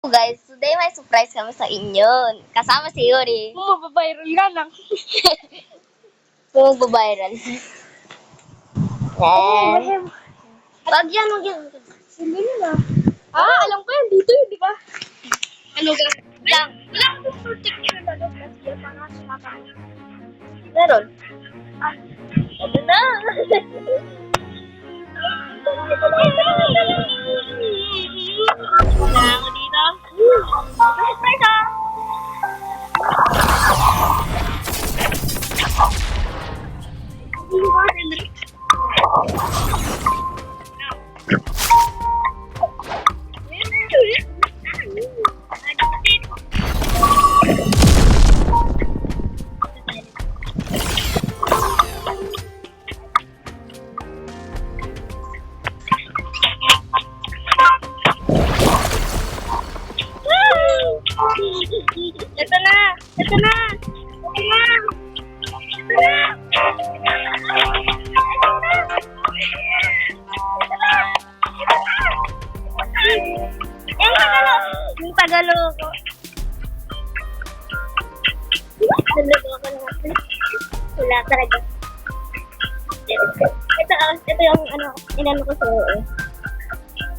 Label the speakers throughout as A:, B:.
A: Guys, today may surprise kami sa inyo. Kasama si Yuri.
B: Kung mababiral nga lang.
A: Kung magbabiral. Yan. Wag yan, wag yan.
B: Hindi nila. Alam ko yan. Dito yun, di ba?
A: Ano ga? Lang.
B: Wala akong protection na doon kasi yan para sa kakakita.
A: Meron. Ano na?
B: Wala ako dito. Surprise ah! Ito na! Ito na! Ito na! Ito na! Yung Tagalog ko. Tagalog ko na. Wala talaga. Ito yung inano ko sa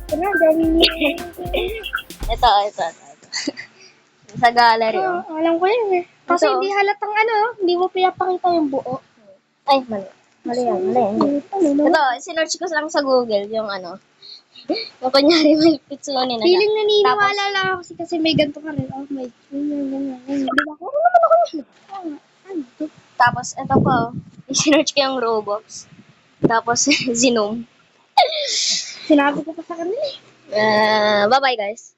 B: ito na, dali.
A: Ito. Sa gallery.
B: Alam ko yan eh. Kasi
A: Ito.
B: hindi halatang hindi mo pinapakita yung buo.
A: Ay, mali. Mali yan. Ito, sinearch ko lang sa Google yung yung kunyari may pitsuni na siya.
B: Feeling naniniwala lang ako kasi may ganito ka rin. Oh, may ganyan. Di ba? Ano naman ako yun? Ano?
A: Tapos, ito pa, sinearch ko yung Roblox. Tapos, Zinom.
B: Sinabi ko pa sa kanila eh.
A: Bye-bye, guys.